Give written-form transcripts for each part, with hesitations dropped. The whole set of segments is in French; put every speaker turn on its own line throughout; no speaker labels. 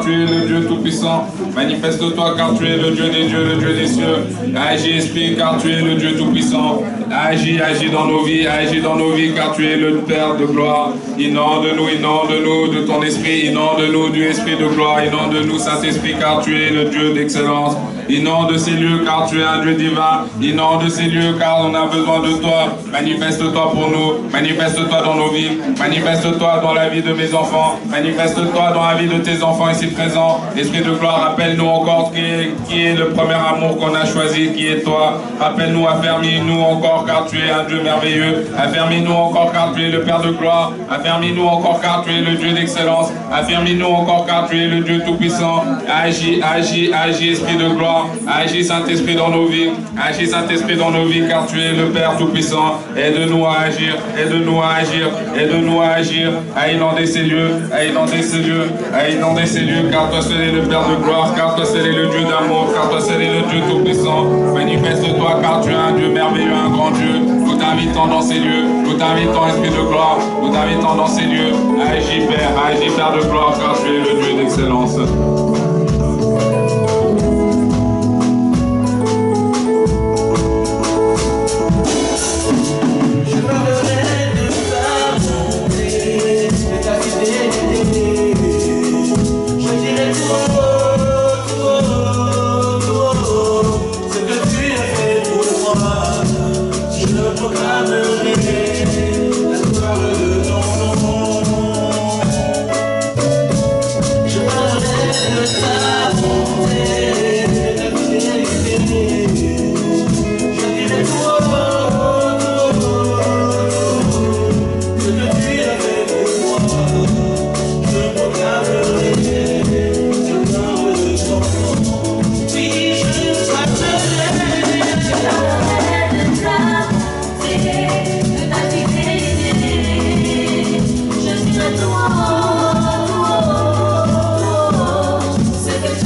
car tu es le Dieu Tout-Puissant. Manifeste-toi car tu es le Dieu des dieux, le Dieu des cieux. Agis, Esprit, car tu es le Dieu Tout-Puissant. Agis dans nos vies, car tu es le Père de gloire. Inonde-nous de ton esprit, inonde-nous du esprit de gloire, inonde-nous, Saint-Esprit, car tu es le Dieu d'excellence. Inonde ces lieux, car tu es un Dieu divin. Inonde ces lieux, car on a besoin de toi. Manifeste-toi pour nous, manifeste-toi dans nos vies, manifeste-toi dans la vie de mes enfants, manifeste-toi dans la vie de tes enfants ici présents. Esprit de gloire, rappelle-nous encore qui est le premier amour qu'on a choisi, qui est toi. Rappelle-nous, affermis-nous encore, car tu es un Dieu merveilleux. Affermis-nous encore, car tu es le Père de gloire. Affermis-nous encore, car tu es le Dieu d'excellence. Affermis-nous encore, car tu es le Dieu tout-puissant. Agis, Esprit de gloire. Agis, Saint-Esprit, dans nos vies. Agis, Saint-Esprit, dans nos vies, car tu es le Père tout-puissant. Aide-nous à agir, aide-nous à agir, aide-nous à agir, à inonder ces lieux, à inonder ces lieux, à inonder ces lieux, car toi seul est le Père de gloire, car toi seul est le Dieu d'amour, car toi seul est le Dieu tout-puissant. Manifeste-toi, car tu es un Dieu merveilleux, un grand Dieu. Nous t'invitons dans ces lieux, nous t'invitons, Esprit de gloire, nous t'invitons dans ces lieux. Agis, Père de gloire, car tu es le Dieu d'excellence.
Ce que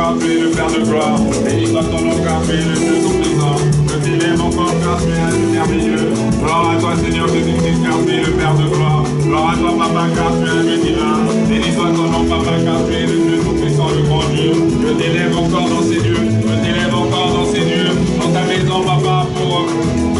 car tu es le Père de gloire. Béni soit ton nom car tu es le Dieu tout-puissant. Je t'élève encore car tu es un Dieu merveilleux. Gloire à toi Seigneur Jésus-Christ car tu es le Père de gloire. Gloire à toi Papa car tu es un Dieu divin. Béni soit ton nom Papa car tu es le Dieu tout-puissant, le grand Dieu. Je t'élève encore dans ces dieux. Je t'élève encore dans ces dieux. Dans ta maison Papa pour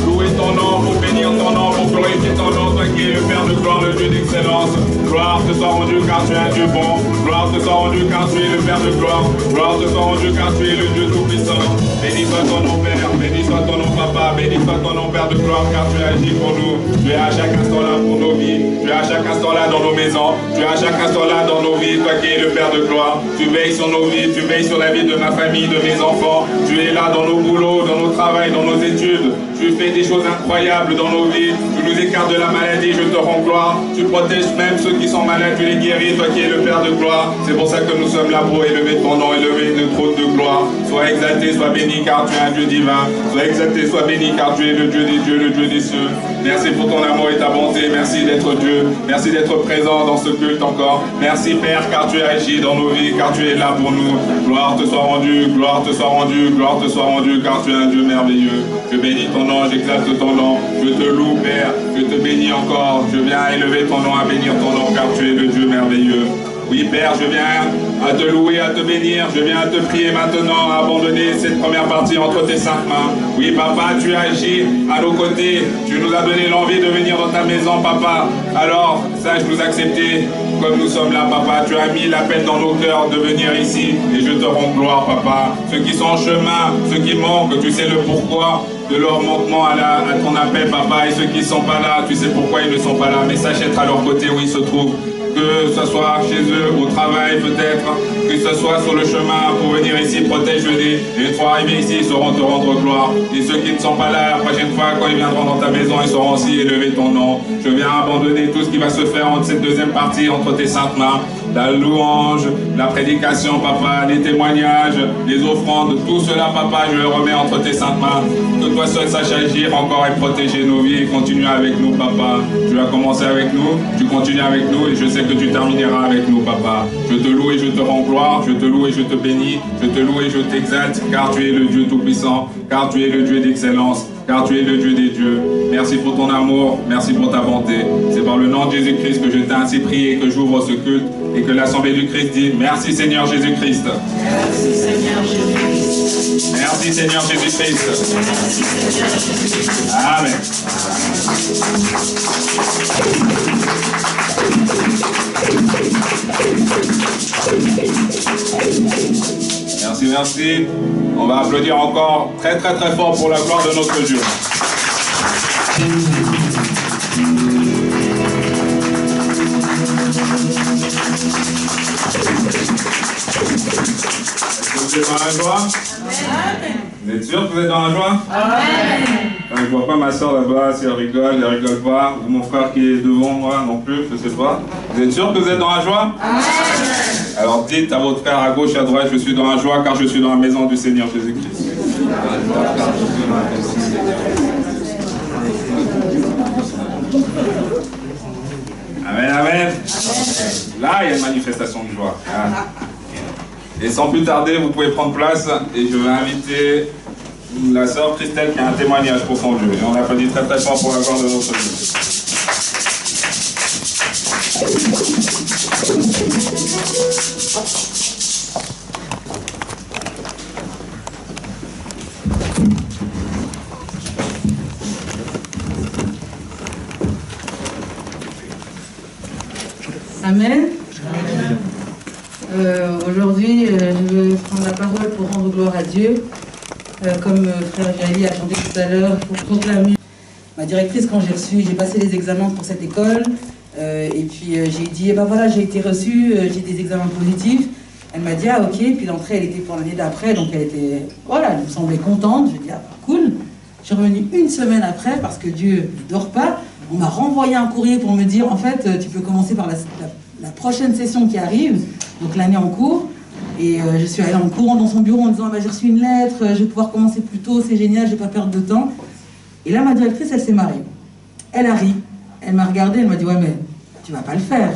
louer ton nom, pour bénir ton nom, pour glorifier ton nom, toi qui es le Père de gloire, le Dieu d'excellence. Gloire te soit rendue car tu es un Dieu bon. Gloire te soit rendue car tu es le Père de gloire. Gloire te soit rendue car tu es le Dieu tout-puissant. Béni soit ton nom Père, béni soit ton nom Papa, béni soit ton nom Père de gloire car tu agis pour nous. Tu es à chaque instant là pour nos vies. Tu es à chaque instant là dans nos maisons. Tu es à chaque instant là dans nos vies, toi qui es le Père de gloire. Tu veilles sur nos vies, tu veilles sur la vie de ma famille, de mes enfants. Tu es là dans nos boulots, dans nos travails, dans nos études. Tu fais des choses incroyables dans nos vies. Tu nous écartes de la maladie, je te rends gloire. Tu protèges même ceux qui sont malades, tu les guéris, toi qui es le Père de gloire. C'est pour ça que nous sommes là pour élever ton nom, élever le trône de gloire. Sois exalté, sois béni car tu es un Dieu divin. Sois exalté, sois béni car tu es le Dieu des dieux, le Dieu des cieux. Merci pour ton amour et ta bonté. Merci d'être Dieu. Merci d'être présent dans ce culte encore. Merci Père car tu agis dans nos vies, car tu es là pour nous. Gloire te soit rendue, gloire te soit rendue, gloire te soit rendue car tu es un Dieu merveilleux. Je bénis ton nom, j'exalte ton nom. Je te loue Père, je te bénis encore. Je viens élever ton nom, à bénir ton nom car tu es le Dieu merveilleux. Oui Père, je viens à te louer, à te bénir, je viens à te prier maintenant, à abandonner cette première partie entre tes saintes mains. Oui Papa, tu agis à nos côtés, tu nous as donné l'envie de venir dans ta maison Papa. Alors, sache nous accepter comme nous sommes là Papa. Tu as mis la peine dans nos cœurs de venir ici et je te rends gloire Papa. Ceux qui sont en chemin, ceux qui manquent, tu sais le pourquoi de leur manquement à ton appel Papa, et ceux qui ne sont pas là, tu sais pourquoi ils ne sont pas là, mais sache être à leur côté où ils se trouvent. Que ce soit chez eux, au travail peut-être, que ce soit sur le chemin pour venir ici, protège-les. Et une fois arrivés ici, ils sauront te rendre gloire. Et ceux qui ne sont pas là, la prochaine fois, quand ils viendront dans ta maison, ils sauront aussi élever ton nom. Je viens abandonner tout ce qui va se faire entre cette deuxième partie, entre tes saintes mains. La louange, la prédication, Papa, les témoignages, les offrandes, tout cela, Papa, je le remets entre tes saintes mains. Que toi seul sache agir encore et protéger nos vies et continuer avec nous, Papa. Tu as commencé avec nous, tu continues avec nous et je sais que tu termineras avec nous, Papa. Je te loue et je te rends gloire, je te loue et je te bénis, je te loue et je t'exalte, car tu es le Dieu tout-puissant, car tu es le Dieu d'excellence, car tu es le Dieu des dieux. Merci pour ton amour, merci pour ta bonté. C'est par le nom de Jésus-Christ que je t'ai ainsi prié et que j'ouvre ce culte et que l'Assemblée du Christ dit merci Seigneur Jésus-Christ.
Merci Seigneur Jésus-Christ.
Merci Seigneur Jésus-Christ. Amen. Merci, merci. On va applaudir encore très très très fort pour la gloire de notre Dieu. Vous êtes dans la joie? Amen. Vous êtes sûr que vous êtes dans la joie? Amen. Je ne vois pas ma soeur là-bas, si elle rigole pas. Ou mon frère qui est devant moi non plus, je ne sais pas. Vous êtes sûr que vous êtes dans la joie? Amen. Alors dites à votre frère à gauche, à droite, je suis dans la joie car je suis dans la maison du Seigneur Jésus-Christ. Amen, amen. Là, il y a une manifestation de joie. Et sans plus tarder, vous pouvez prendre place et je vais inviter la sœur Christelle qui a un témoignage pour son Dieu. Et on applaudit très très fort pour la gloire de notre Dieu.
Amen. Aujourd'hui, je veux prendre la parole pour rendre gloire à Dieu. Comme frère Gali a chanté tout à l'heure, pour proclamer. Ma directrice, quand j'ai passé les examens pour cette école, et puis j'ai dit, ben voilà, j'ai été reçue, j'ai des examens positifs. Elle m'a dit, ah ok, puis l'entrée, elle était pour l'année d'après, donc elle était, voilà, elle me semblait contente. Je dis, ah cool. Je suis revenue une semaine après, parce que Dieu ne dort pas. On m'a renvoyé un courrier pour me dire, en fait, tu peux commencer par la prochaine session qui arrive, donc l'année en cours. Et je suis allée en courant dans son bureau en disant, bah, j'ai reçu une lettre, je vais pouvoir commencer plus tôt, c'est génial, je ne vais pas perdre de temps. Et là, ma directrice, elle s'est marrée. Elle a ri, elle m'a regardée, elle m'a dit, ouais, mais tu vas pas le faire.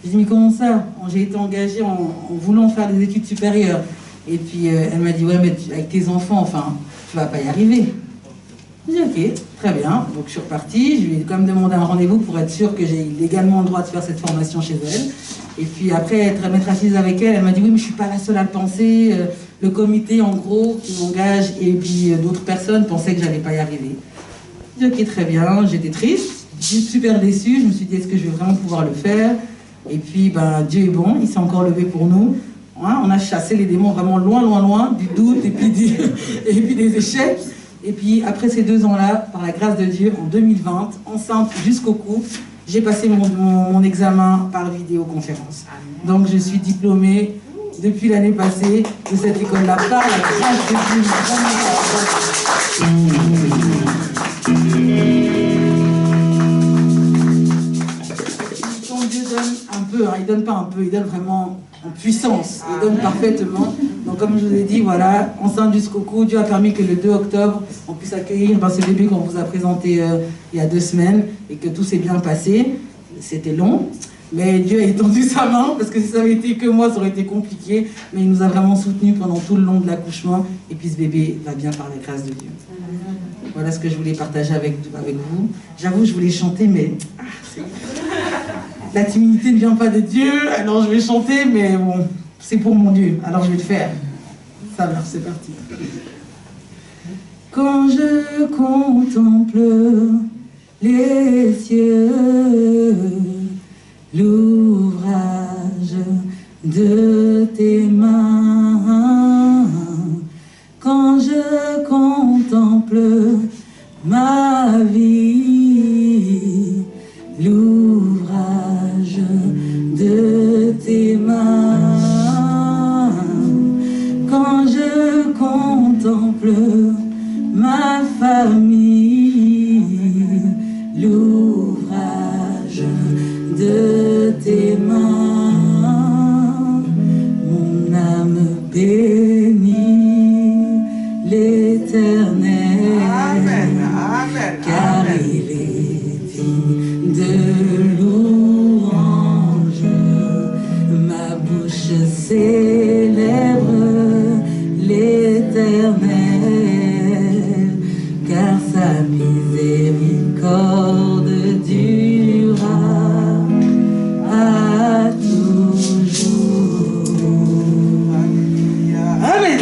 J'ai dit, mais comment ça? J'ai été engagée en voulant faire des études supérieures. Et puis elle m'a dit, ouais, mais avec tes enfants, enfin, tu vas pas y arriver. J'ai dit, ok, très bien. Donc je suis repartie, je lui ai quand même demandé un rendez-vous pour être sûre que j'ai légalement le droit de faire cette formation chez elle. Et puis après m'être assise avec elle, elle m'a dit, oui, mais je suis pas la seule à le penser. Le comité, en gros, qui m'engage, et puis d'autres personnes pensaient que j'allais pas y arriver. J'ai dit, ok, très bien, j'étais triste, super déçue, je me suis dit, est-ce que je vais vraiment pouvoir le faire? Et puis, ben, Dieu est bon, il s'est encore levé pour nous. Hein, on a chassé les démons vraiment loin, loin, loin, du doute et puis des échecs. Et puis, après ces 2 ans-là, par la grâce de Dieu, en 2020, enceinte jusqu'au cou, j'ai passé mon examen par vidéoconférence. Donc, je suis diplômée depuis l'année passée de cette école-là, par la grâce de Dieu. Quand Dieu donne un peu, hein, il donne pas un peu, il donne vraiment en puissance, il donne parfaitement. Donc comme je vous ai dit, voilà, enceinte jusqu'au cou, Dieu a permis que le 2 octobre, on puisse accueillir ce bébé qu'on vous a présenté il y a 2 semaines, et que tout s'est bien passé. C'était long, mais Dieu a étendu sa main, parce que si ça avait été que moi, ça aurait été compliqué, mais il nous a vraiment soutenus pendant tout le long de l'accouchement, et puis ce bébé va bien par la grâce de Dieu. Voilà ce que je voulais partager avec vous. J'avoue, je voulais chanter, mais la timidité ne vient pas de Dieu, alors je vais chanter, mais bon, c'est pour mon Dieu, alors je vais le faire. Ça va, c'est parti. Quand je contemple les cieux, l'ouvrage de tes mains, quand je contemple ma vie, l'ouvrage de tes mains, quand je contemple ma famille, l'ouvrage de tes mains, mon âme bénit l'Éternel, car il est digne de louange. Ma bouche célèbre l'Éternel, car sa miséricorde durera à toujours. Amen.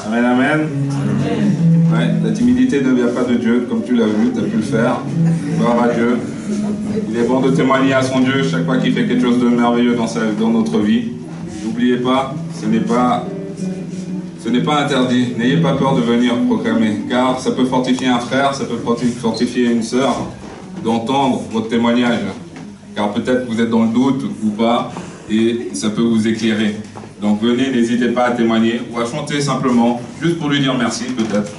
Amen, amen. Ouais, la timidité ne vient pas de Dieu, comme tu l'as vu, tu as pu le faire. Gloire à Dieu. Il est bon de témoigner à son Dieu chaque fois qu'il fait quelque chose de merveilleux dans notre vie. N'oubliez pas, ce n'est pas interdit. N'ayez pas peur de venir proclamer, car ça peut fortifier un frère, ça peut fortifier une sœur d'entendre votre témoignage. Car peut-être vous êtes dans le doute ou pas, et ça peut vous éclairer. Donc venez, n'hésitez pas à témoigner ou à chanter simplement, juste pour lui dire merci peut-être.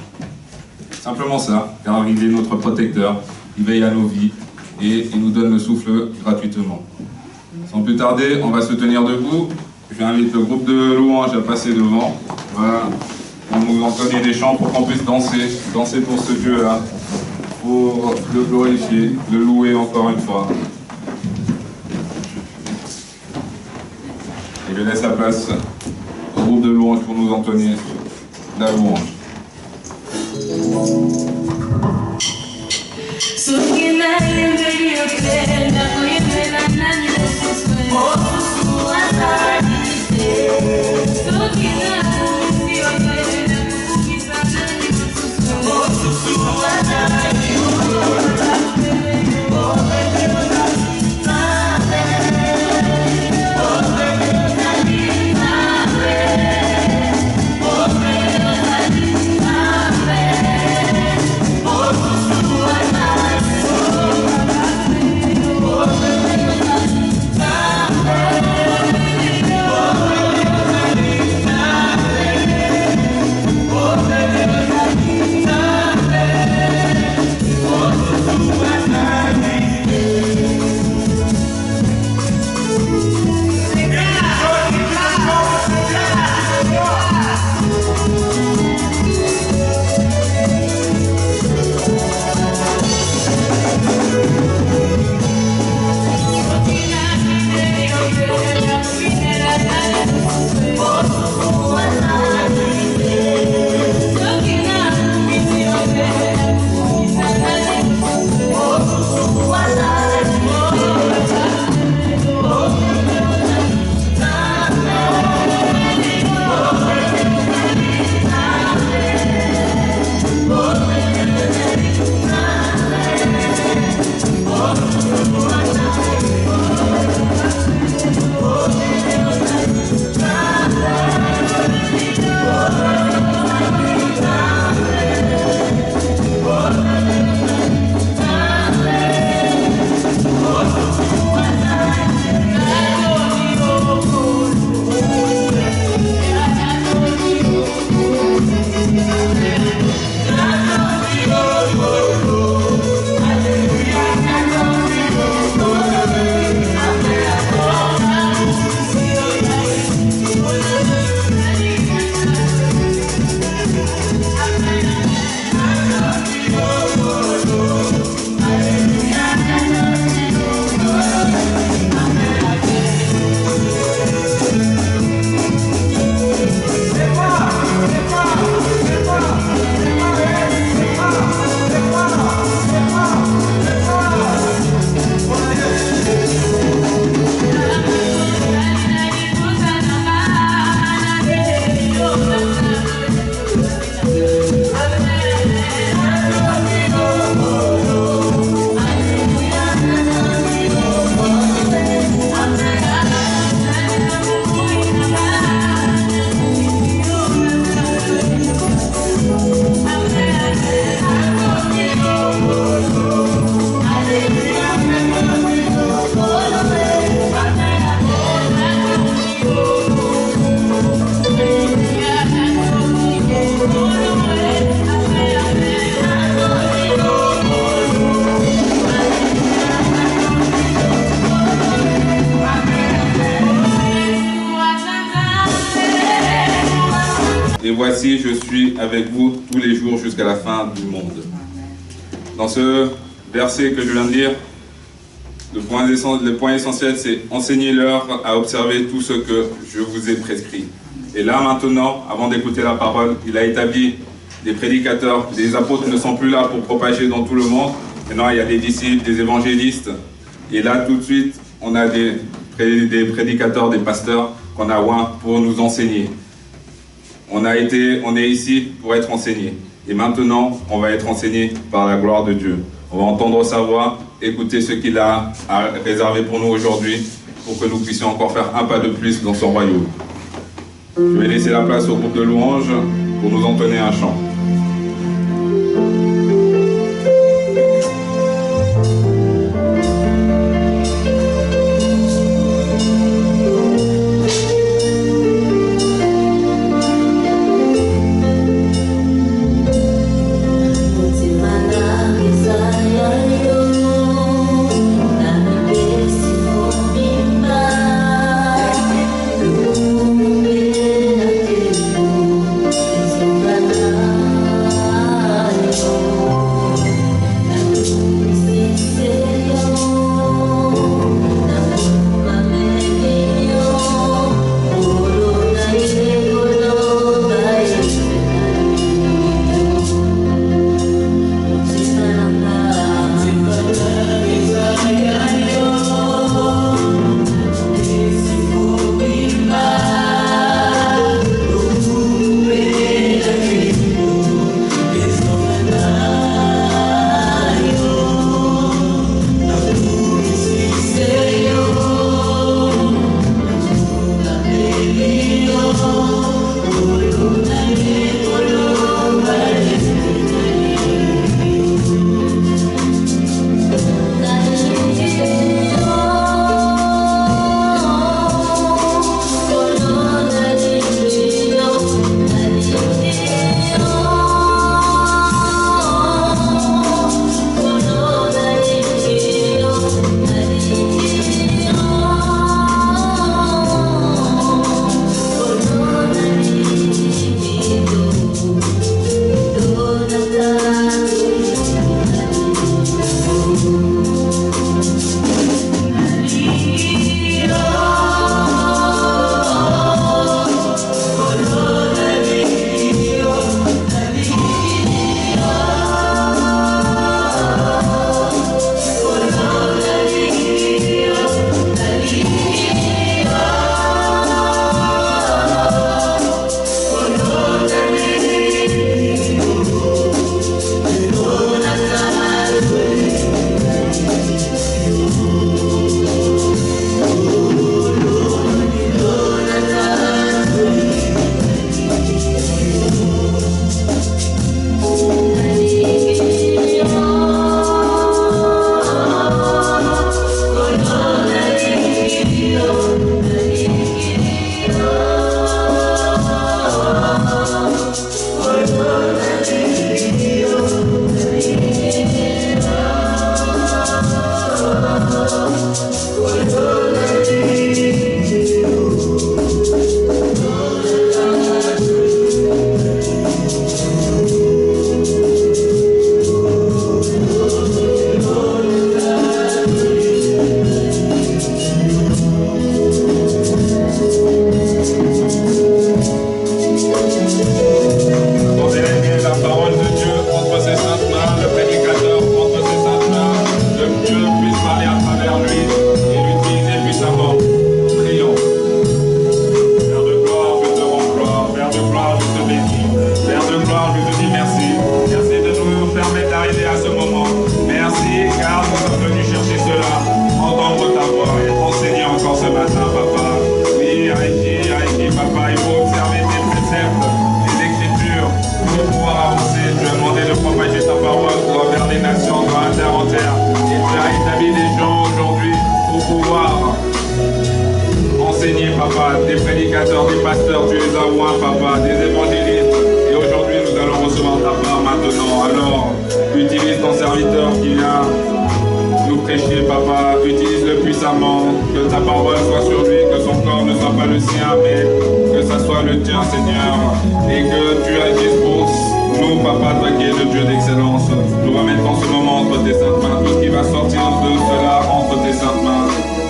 Simplement ça, car il est notre protecteur, il veille à nos vies et il nous donne le souffle gratuitement. Sans plus tarder, on va se tenir debout. J'invite le groupe de louanges à passer devant. Voilà, on nous entonner des chants pour qu'on puisse danser pour ce Dieu-là, pour le glorifier, le louer encore une fois. Et je laisse la place au groupe de louanges pour nous entonner la louange. et voici, je suis avec vous tous les jours jusqu'à la fin du monde. Dans ce verset que je viens de lire, le point essentiel, c'est enseignez-leur à observer tout ce que je vous ai prescrit. Et là, maintenant, avant d'écouter la parole, il a établi des prédicateurs. Les apôtres ne sont plus là pour propager dans tout le monde. Maintenant, il y a des disciples, des évangélistes. Et là, tout de suite, on a des prédicateurs, des pasteurs qu'on a oint pour nous enseigner. On est ici pour être enseigné. Et maintenant, on va être enseigné par la gloire de Dieu. On va entendre sa voix, écouter ce qu'il a réservé pour nous aujourd'hui, pour que nous puissions encore faire un pas de plus dans son royaume. Je vais laisser la place au groupe de louanges pour nous entonner un chant. le sien, mais que ça soit le tien, Seigneur, et que tu agisses pour nous, Papa, toi qui es le Dieu d'excellence. Nous remettons ce moment entre tes saintes mains, tout ce qui va sortir de cela entre tes saintes mains.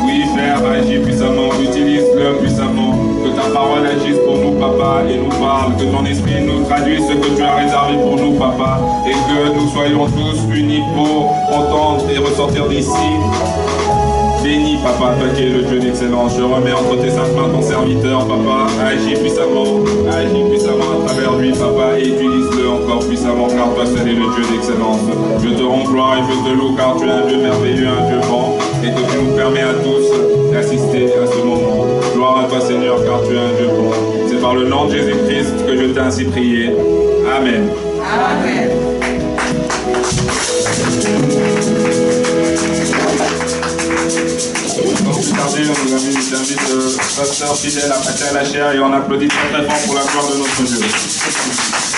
Oui, Père, agis puissamment, utilise-le puissamment, que ta parole agisse pour nous, Papa, et nous parle, que ton esprit nous traduise ce que tu as réservé pour nous, Papa, et que nous soyons tous unis pour entendre et ressortir d'ici. Bénis, Papa, toi qui es le Dieu d'excellence. Je remets entre tes saintes mains ton serviteur, Papa. Agis puissamment à travers lui, Papa, et utilise-le encore puissamment, car toi seul est le Dieu d'excellence. Je te rends gloire et je te loue, car tu es un Dieu merveilleux, un Dieu bon, et que tu nous permets à tous d'assister à ce moment. Gloire à toi, Seigneur, car tu es un Dieu bon. C'est par le nom de Jésus-Christ que je t'ai ainsi prié. Amen.
Amen.
Sans plus tarder, nos amis, j'invite le pasteur fidèle à passer à la chair et on applaudit très très fort pour la gloire de notre Dieu.